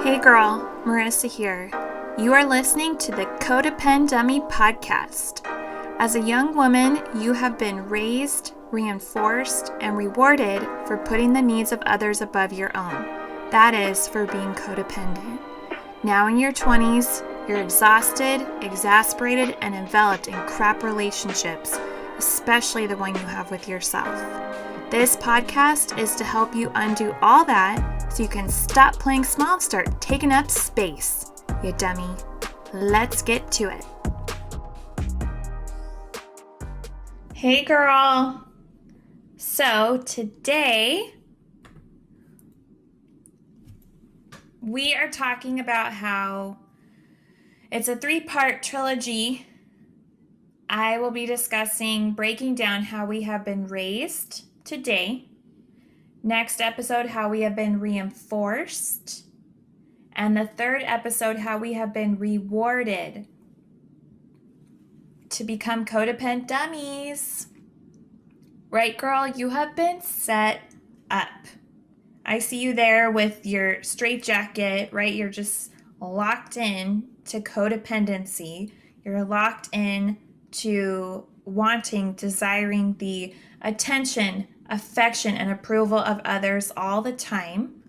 Hey girl, Marissa here. You are listening to the Codependummy podcast. As a young woman, you have been raised, reinforced, and rewarded for putting the needs of others above your own. That is for being codependent. Now in your 20s, you're exhausted, exasperated, and enveloped in crap relationships, especially the one you have with yourself. This podcast is to help you undo all that so you can stop playing small and start taking up space, you dummy. Let's get to it. Hey girl. So today we are talking about how it's a 3-part trilogy. I will be discussing breaking down how we have been raised today. Next episode, how we have been reinforced. And the third episode, how we have been rewarded to become codependent dummies. Right, girl? You have been set up. I see you there with your straitjacket, right? You're just locked in to codependency. You're locked in to wanting, desiring the attention, affection, and approval of others all the time.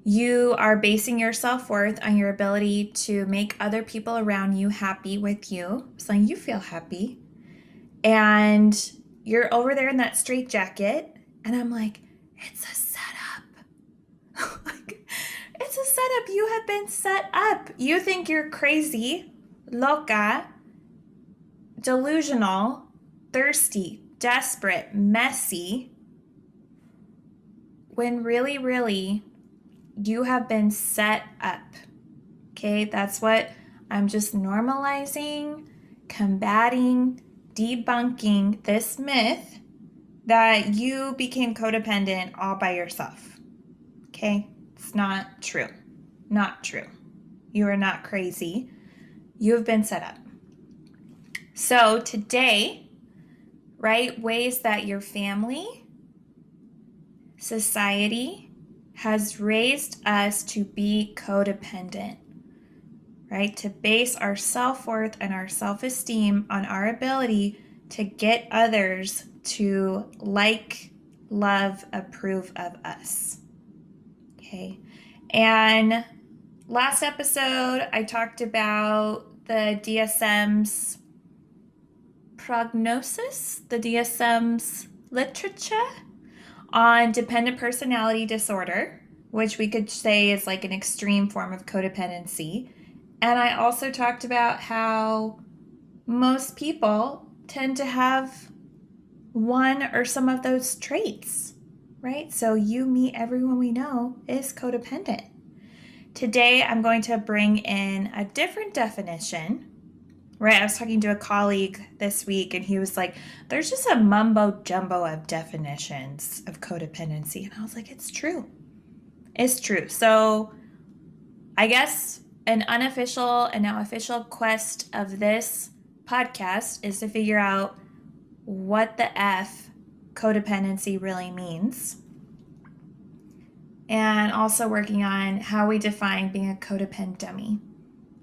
You are basing your self-worth on your ability to make other people around you happy with you, so you feel happy. And you're over there in that straitjacket, and I'm like, it's a setup. It's a setup. You have been set up. You think you're crazy, loca, delusional, thirsty, desperate, messy, when really, you have been set up. Okay, that's what I'm just normalizing, combating, debunking this myth that you became codependent all by yourself. Okay, it's not true. Not true. You are not crazy. You have been set up. So today, right, ways that your family, society has raised us to be codependent, right? To base our self-worth and our self-esteem on our ability to get others to like, love, approve of us. Okay. And last episode, I talked about the DSM's prognosis, the DSM's literature on dependent personality disorder, which we could say is like an extreme form of codependency. And I also talked about how most people tend to have one or some of those traits, right? So you, me, everyone we know is codependent. Today, I'm going to bring in a different definition. Right, I was talking to a colleague this week, and he was like, there's just a mumbo jumbo of definitions of codependency. And I was like, it's true. It's true. So I guess an unofficial and now official quest of this podcast is to figure out what the F codependency really means. And also working on how we define being a codependent dummy.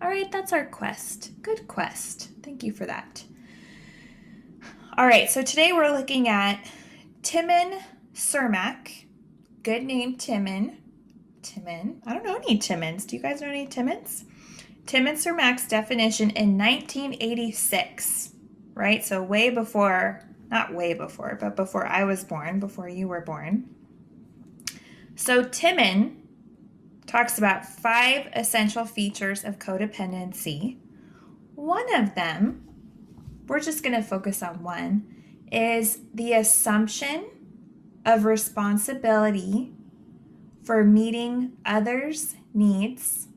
All right, that's our quest. Good quest. Thank you for that. All right, so today we're looking at Timon Cermak. Good name, Timon. I don't know any Timons. Do you guys know any Timons? Timon Cermak's definition in 1986, right? So way before, not way before, but before I was born, before you were born. So Timon talks about 5 essential features of codependency. One of them, we're just going to focus on one, is the assumption of responsibility for meeting others' needs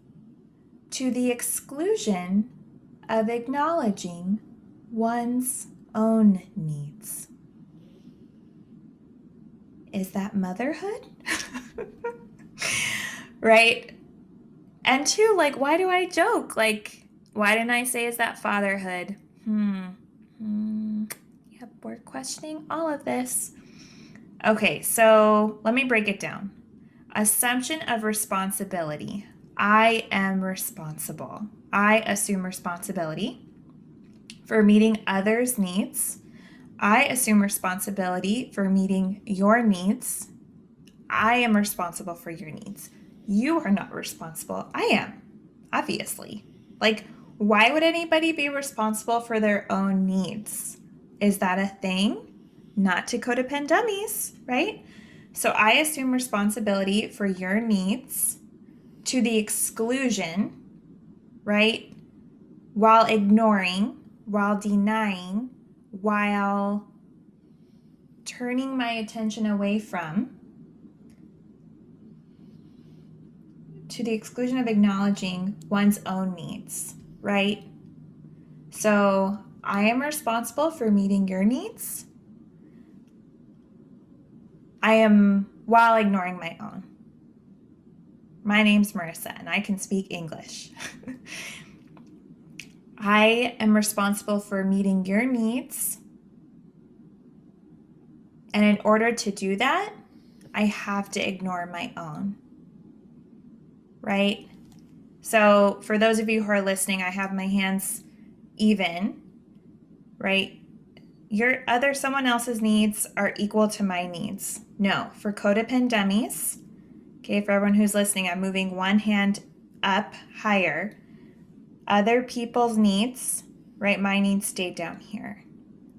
to the exclusion of acknowledging one's own needs. Is that motherhood? Right? And 2, like, why do I joke? Like, why didn't I say is that fatherhood? Yep, we're questioning all of this. Okay, so let me break it down. Assumption of responsibility. I am responsible. I assume responsibility for meeting others' needs. I assume responsibility for meeting your needs. I am responsible for your needs. You are not responsible. I am, obviously. Like, why would anybody be responsible for their own needs? Is that a thing? Not to codependent dummies, right? So I assume responsibility for your needs to the exclusion, right? While ignoring, while denying, while turning my attention away from, to the exclusion of acknowledging one's own needs, right? So I am responsible for meeting your needs. I am, while ignoring my own. My name's Marissa and I can speak English. I am responsible for meeting your needs. And in order to do that, I have to ignore my own, right? So for those of you who are listening, I have my hands even, right? Someone else's needs are equal to my needs. No, for codependent dummies, okay, for everyone who's listening, I'm moving one hand up higher. Other people's needs, right? My needs stay down here.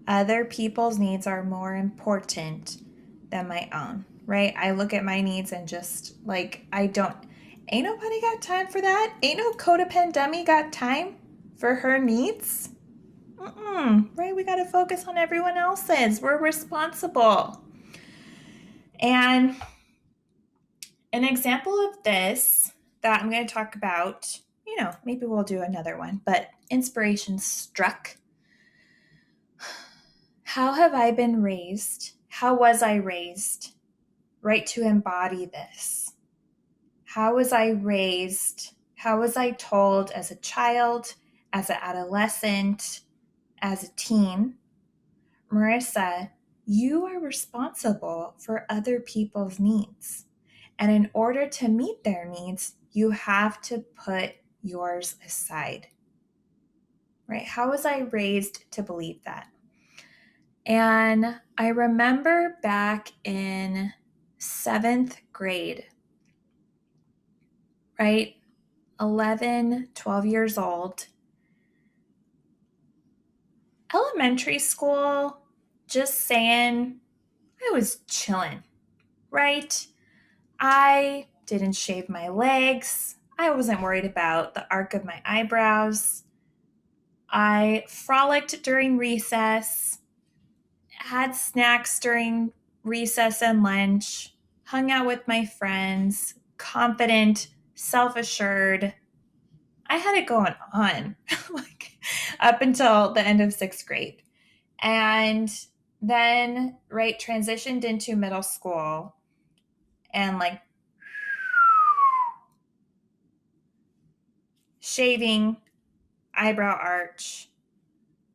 Other people's needs are more important than my own, right? I look at my needs and just like, ain't nobody got time for that. Ain't no codependent dummy got time for her needs. Right? We got to focus on everyone else's. We're responsible. And an example of this that I'm going to talk about, maybe we'll do another one, but inspiration struck. How have I been raised? How was I raised, right, to embody this? How was I raised? How was I told as a child, as an adolescent, as a teen? Marissa, you are responsible for other people's needs. And in order to meet their needs, you have to put yours aside. Right? How was I raised to believe that? And I remember back in 7th grade, right? 11, 12 years old. Elementary school, just saying, I was chilling, right? I didn't shave my legs. I wasn't worried about the arc of my eyebrows. I frolicked during recess, had snacks during recess and lunch, hung out with my friends, confident, self-assured. I had it going on like up until the end of 6th grade. And then, right, transitioned into middle school and like shaving, eyebrow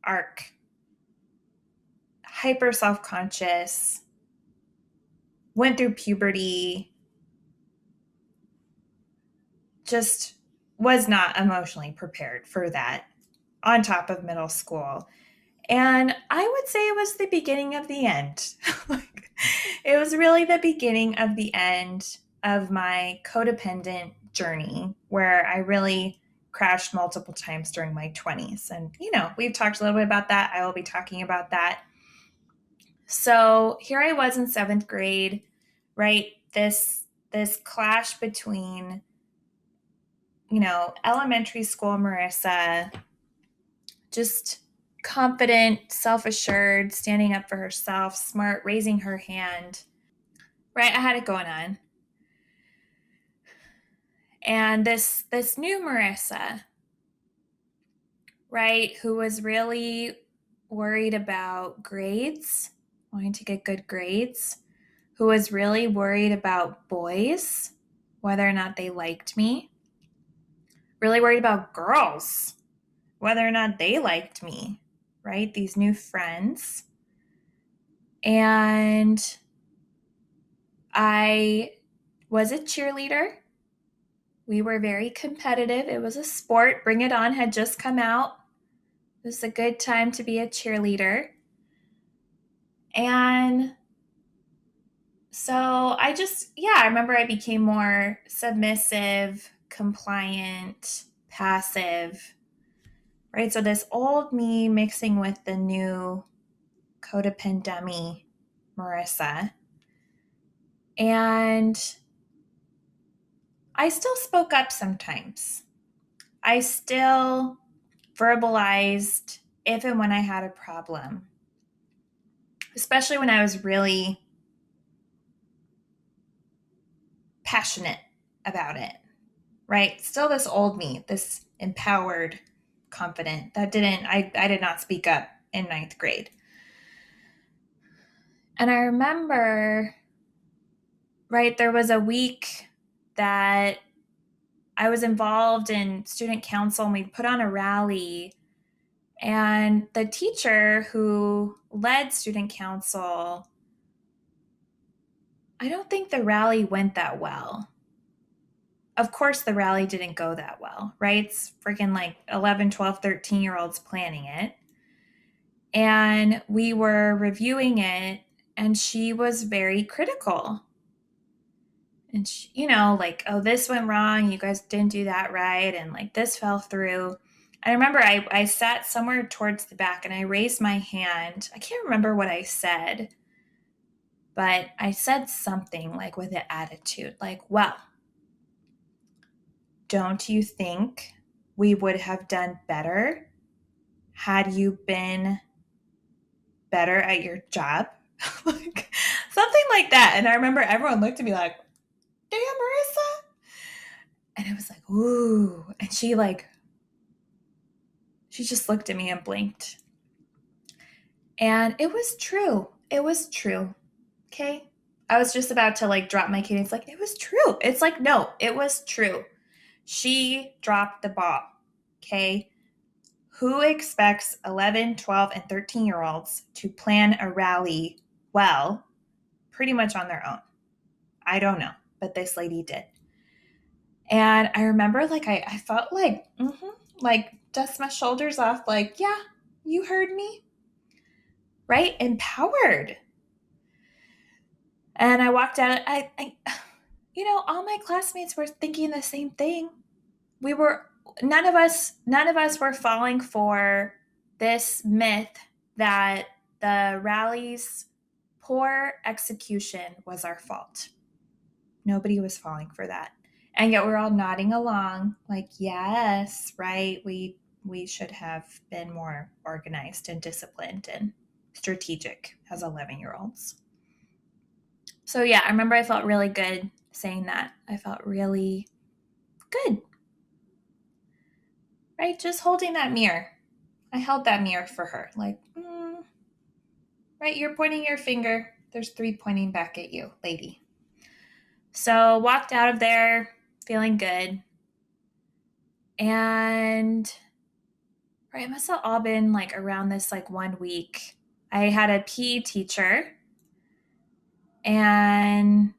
arc, hyper self-conscious, went through puberty, just was not emotionally prepared for that on top of middle school. And I would say it was the beginning of the end. It was really the beginning of the end of my codependent journey where I really crashed multiple times during my 20s. And, we've talked a little bit about that. I will be talking about that. So here I was in 7th grade, right? This clash between, elementary school Marissa, just confident, self-assured, standing up for herself, smart, raising her hand, right? I had it going on. And this new Marissa, right, who was really worried about grades, wanting to get good grades, who was really worried about boys, whether or not they liked me, really worried about girls, whether or not they liked me, right? These new friends. And I was a cheerleader. We were very competitive. It was a sport. Bring It On had just come out. It was a good time to be a cheerleader. And so I remember I became more submissive, compliant, passive, right? So this old me mixing with the new codependummy Marissa. And I still spoke up sometimes. I still verbalized if and when I had a problem, especially when I was really passionate about it, right? Still this old me, this empowered, confident, I did not speak up in ninth grade. And I remember, right, there was a week that I was involved in student council and we put on a rally. And the teacher who led student council, I don't think the rally went that well. Of course, the rally didn't go that well, right? It's freaking like 11, 12, 13-year-olds planning it. And we were reviewing it, and she was very critical. And she, like, oh, this went wrong. You guys didn't do that right. And like this fell through. I remember I sat somewhere towards the back and I raised my hand. I can't remember what I said, but I said something like with an attitude, like, well, don't you think we would have done better had you been better at your job? Like, something like that. And I remember everyone looked at me like, damn, Marissa. And it was like, ooh. And she just looked at me and blinked. And it was true. It was true. Okay. I was just about to like drop my key. It's like, it was true. It's like, no, it was true. She dropped the ball. Okay. Who expects 11, 12, and 13-year-olds to plan a rally well, pretty much on their own? I don't know, but this lady did. And I remember like I felt like, like dust my shoulders off, like, yeah, you heard me, right? Empowered. And I walked out. All my classmates were thinking the same thing. None of us were falling for this myth that the rally's poor execution was our fault. Nobody was falling for that. And yet we're all nodding along like, yes, right, we should have been more organized and disciplined and strategic as 11-year-olds. So yeah, I remember I felt really good saying that. I felt really good. Right? Just holding that mirror. I held that mirror for her. Like, right, you're pointing your finger. There's 3 pointing back at you, lady. So walked out of there feeling good. And right, it must have all been like around this like 1 week. I had a PE teacher, and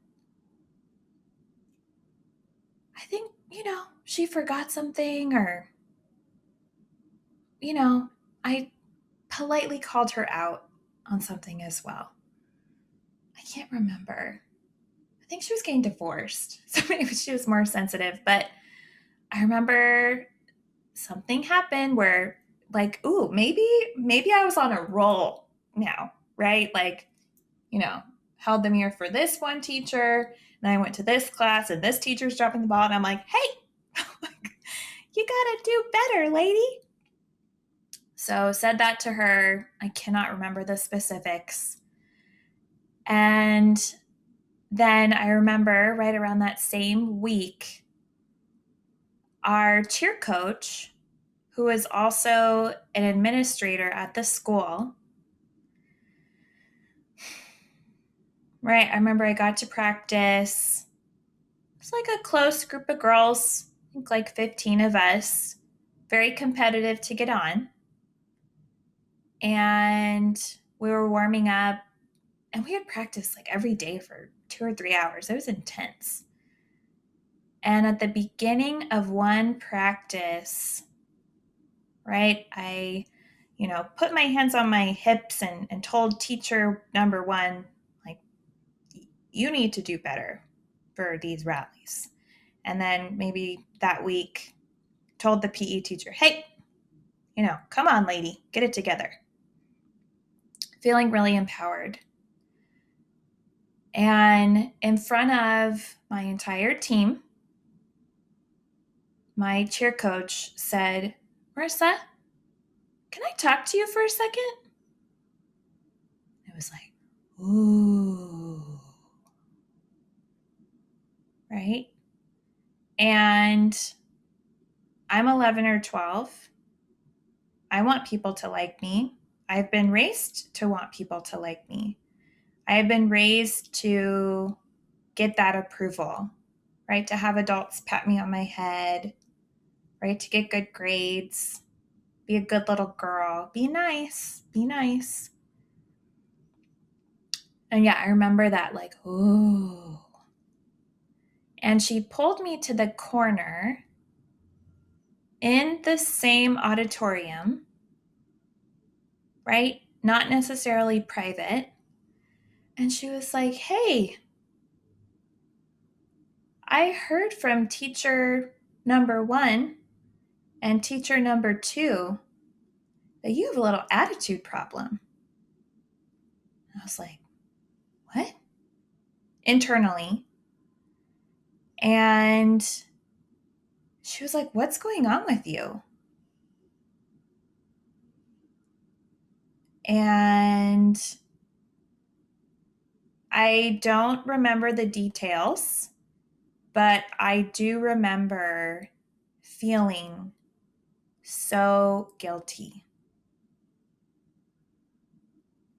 I think, she forgot something, or, I politely called her out on something as well. I can't remember. I think she was getting divorced, so maybe she was more sensitive. But I remember something happened where, like, ooh, maybe I was on a roll now, right? Like, held the mirror for this one teacher, and I went to this class, and this teacher's dropping the ball, and I'm like, hey, you gotta do better, lady. So said that to her. I cannot remember the specifics. And then I remember right around that same week, our cheer coach, who is also an administrator at the school, right? I remember I got to practice. It's like a close group of girls, I think like 15 of us, very competitive to get on. And we were warming up, and we had practiced like every day for 2 or 3 hours. It was intense. And at the beginning of one practice, right, I, put my hands on my hips and told teacher number one, like, you need to do better for these rallies. And then maybe that week told the PE teacher, hey, come on, lady, get it together. Feeling really empowered. And in front of my entire team, my cheer coach said, Marissa, can I talk to you for a second? It was like, ooh, right? And I'm 11 or 12. I want people to like me. I've been raised to want people to like me. I have been raised to get that approval, right? To have adults pat me on my head, right? To get good grades, be a good little girl, be nice, be nice. And yeah, I remember that, like, ooh. And she pulled me to the corner in the same auditorium, right? Not necessarily private. And she was like, hey, I heard from teacher number one and teacher number two that you have a little attitude problem. I was like, what? Internally. And she was like, what's going on with you? And I don't remember the details, but I do remember feeling so guilty,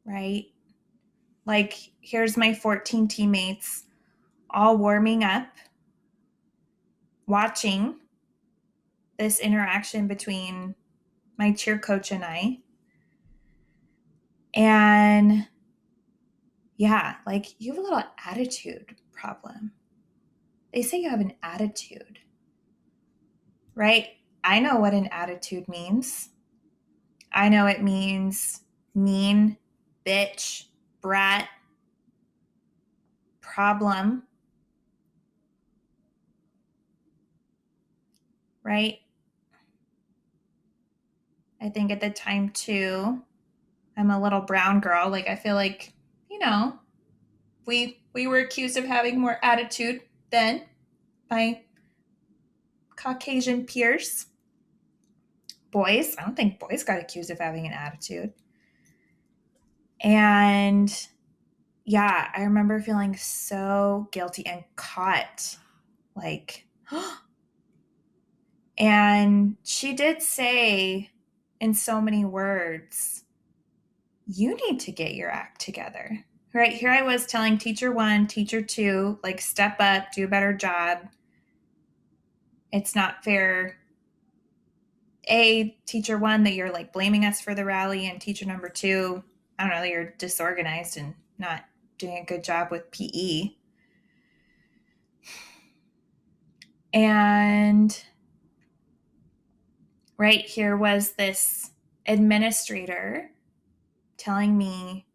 right? Like, here's my 14 teammates all warming up, watching this interaction between my cheer coach and I. And yeah, like, you have a little attitude problem. They say you have an attitude, right? I know what an attitude means. I know it means mean, bitch, brat, problem, right? I think at the time too, I'm a little brown girl. Like, I feel like, we were accused of having more attitude than my Caucasian peers. Boys, I don't think boys got accused of having an attitude. And yeah, I remember feeling so guilty and caught, like, and she did say in so many words, you need to get your act together. Right here I was telling teacher one, teacher two, like, step up, do a better job. It's not fair, teacher one, that you're like blaming us for the rally, and teacher number two, I don't know, that you're disorganized and not doing a good job with PE. And right here was this administrator telling me,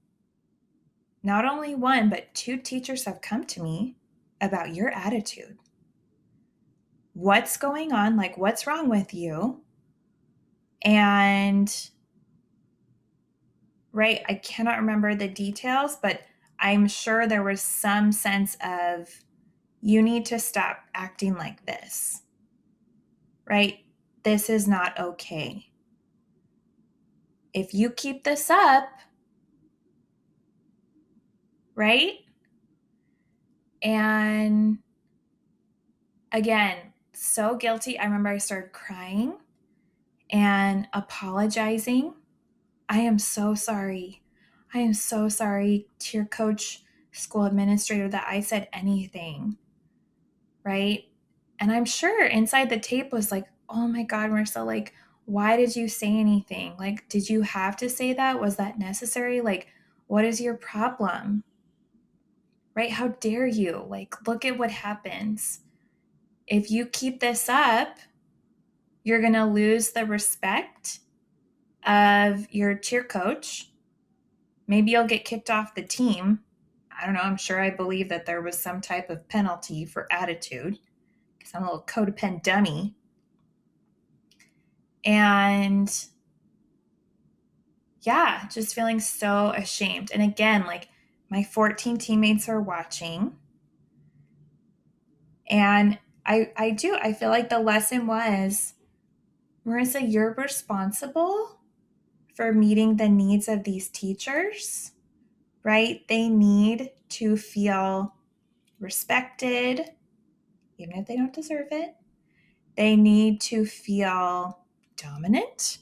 not only one, but two teachers have come to me about your attitude. What's going on? Like, what's wrong with you? And right, I cannot remember the details, but I'm sure there was some sense of, you need to stop acting like this, right? This is not okay. If you keep this up, right? And again, so guilty. I remember I started crying and apologizing. I am so sorry. I am so sorry to your coach, school administrator, that I said anything, right? And I'm sure inside the tape was like, oh my God, Marissa, like, why did you say anything? Like, did you have to say that? Was that necessary? Like, what is your problem? Right? How dare you? Like, look at what happens. if you keep this up, you're going to lose the respect of your cheer coach. Maybe you'll get kicked off the team. I don't know. I'm sure I believe that there was some type of penalty for attitude because I'm a little codependummy. And yeah, just feeling so ashamed. And again, like my 14 teammates are watching. And I feel like the lesson was, Marissa, you're responsible for meeting the needs of these teachers, right? They need to feel respected, even if they don't deserve it. They need to feel dominant,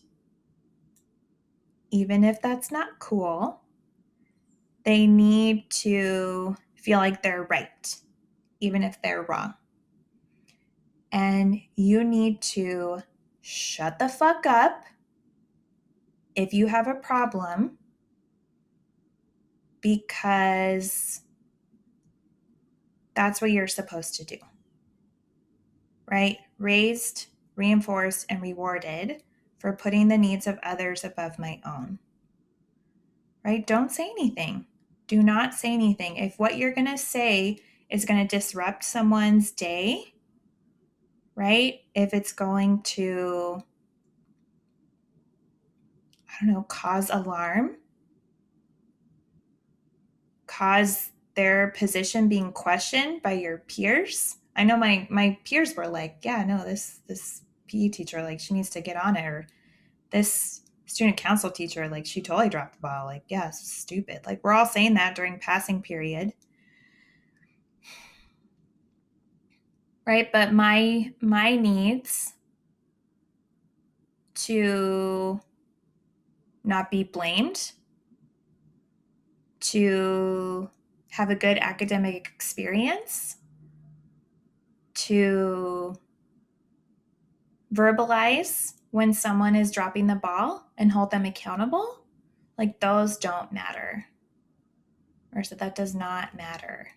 even if that's not cool. They need to feel like they're right, even if they're wrong. And you need to shut the fuck up if you have a problem, because that's what you're supposed to do, right? Raised, reinforced, and rewarded for putting the needs of others above my own, right? Don't say anything. Do not say anything. If what you're going to say is going to disrupt someone's day, right? If it's going to, I don't know, cause alarm, cause their position being questioned by your peers. I know my peers were like, yeah, no, this PE teacher, like, she needs to get on it, or this student council teacher, like, she totally dropped the ball. Like, yeah, it's stupid. Like, we're all saying that during passing period. Right? But my needs to not be blamed, to have a good academic experience, to verbalize when someone is dropping the ball and hold them accountable, like, those don't matter. Or so that does not matter.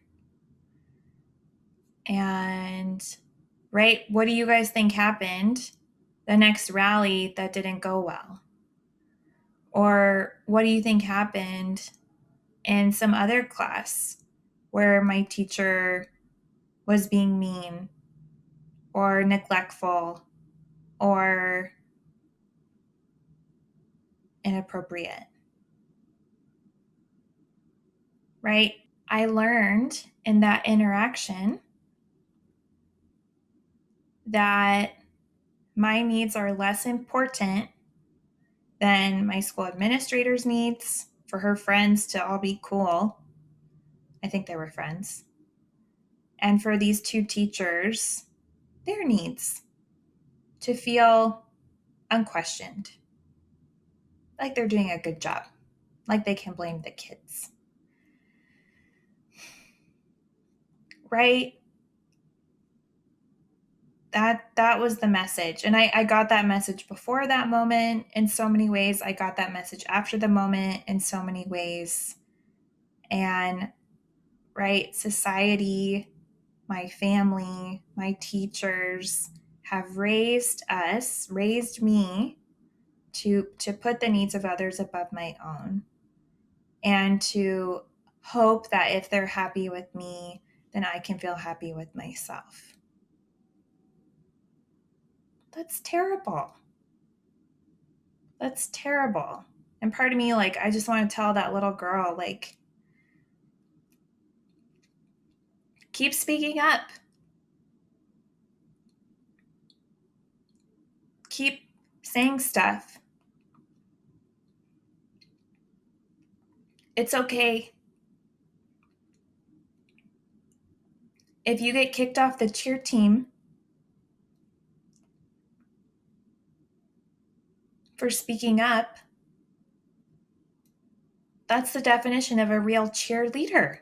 And, right, what do you guys think happened the next rally that didn't go well? Or what do you think happened in some other class where my teacher was being mean or neglectful or inappropriate? Right? I learned in that interaction that my needs are less important than my school administrator's needs, for her friends to all be cool. I think they were friends. And for these two teachers, their needs to feel unquestioned, like they're doing a good job, like they can blame the kids. Right? That was the message. And I got that message before that moment in so many ways. I got that message after the moment in so many ways. And right, society, my family, my teachers have raised me to put the needs of others above my own, and to hope that if they're happy with me, then I can feel happy with myself. That's terrible. That's terrible. And part of me, like, I just want to tell that little girl, like, keep speaking up. Keep saying stuff. It's okay. If you get kicked off the cheer team for speaking up, that's the definition of a real cheerleader.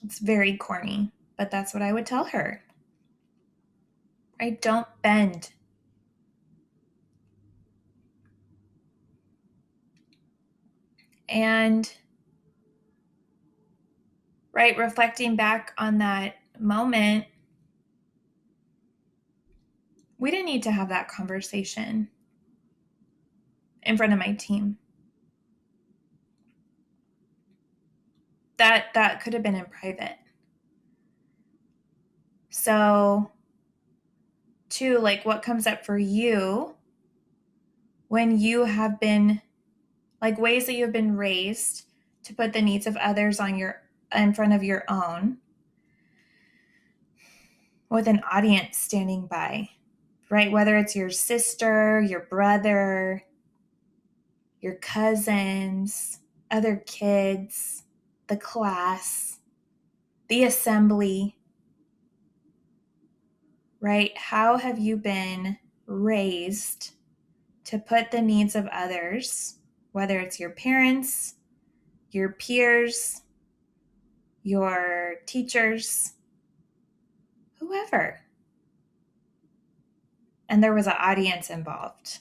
It's very corny, but that's what I would tell her. I don't bend. And right, reflecting back on that moment, we didn't need to have that conversation in front of my team. That could have been in private. So, too, like, what comes up for you when you have been, like, ways that you've been raised to put the needs of others in front of your own, with an audience standing by, right? Whether it's your sister, your brother, your cousins, other kids, the class, the assembly, right? How have you been raised to put the needs of others, whether it's your parents, your peers, your teachers, whoever? And there was an audience involved.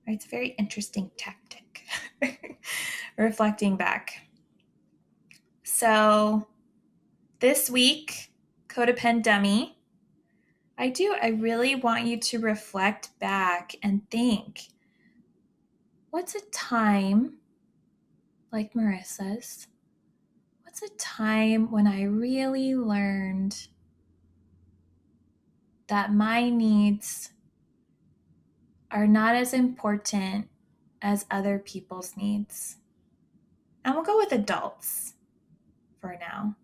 Right? It's a very interesting tactic, reflecting back. So this week, Codependummy, I really want you to reflect back and think, what's a time, like Marissa's, what's a time when I really learned that my needs are not as important as other people's needs? And we'll go with adults for now,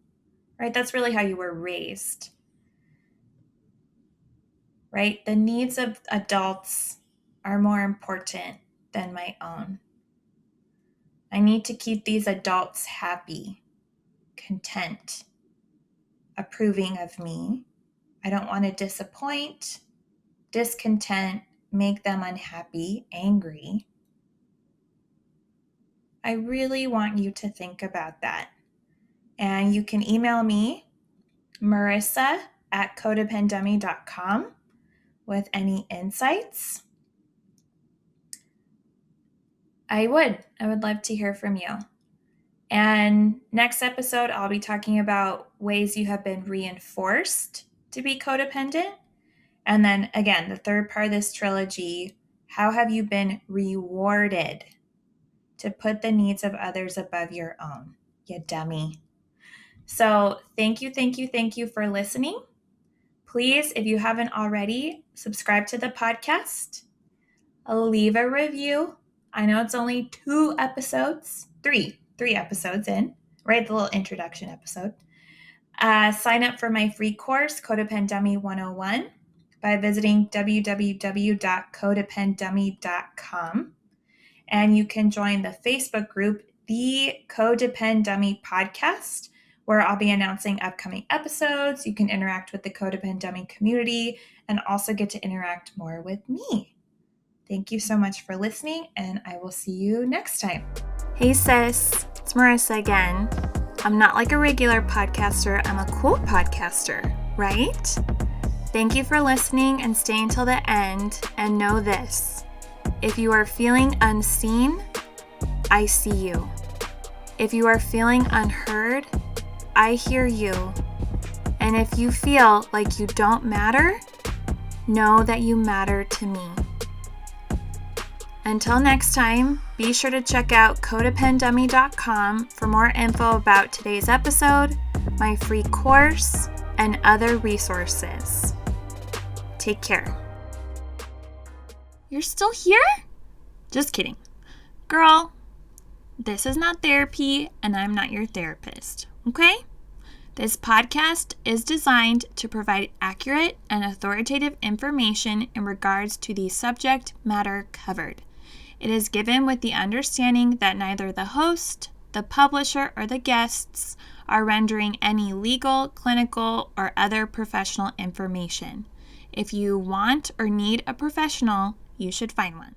right? That's really how you were raised, right? The needs of adults are more important than my own. I need to keep these adults happy, content, approving of me. I don't want to disappoint, discontent, make them unhappy, angry. I really want you to think about that. And you can email me, Marissa at codependummy.com, with any insights. I would love to hear from you. And next episode, I'll be talking about ways you have been reinforced to be codependent. And then again, the third part of this trilogy, how have you been rewarded to put the needs of others above your own? You dummy. So thank you for listening. Please, if you haven't already, subscribe to the podcast. Leave a review. I know it's only 3 episodes in, right? The little introduction episode. Sign up for my free course, Codependummy 101, by visiting www.codependummy.com. And you can join the Facebook group, The Codependummy Podcast, where I'll be announcing upcoming episodes. You can interact with the Codependummy community and also get to interact more with me. Thank you so much for listening, and I will see you next time. Hey sis, it's Marissa again. I'm not like a regular podcaster, I'm a cool podcaster, right? Thank you for listening and staying till the end, and know this. If you are feeling unseen, I see you. If you are feeling unheard, I hear you. And if you feel like you don't matter, know that you matter to me. Until next time, be sure to check out codependummy.com for more info about today's episode, my free course, and other resources. Take care. You're still here? Just kidding. Girl, this is not therapy, and I'm not your therapist, okay? This podcast is designed to provide accurate and authoritative information in regards to the subject matter covered. It is given with the understanding that neither the host, the publisher, or the guests are rendering any legal, clinical, or other professional information. If you want or need a professional, you should find one.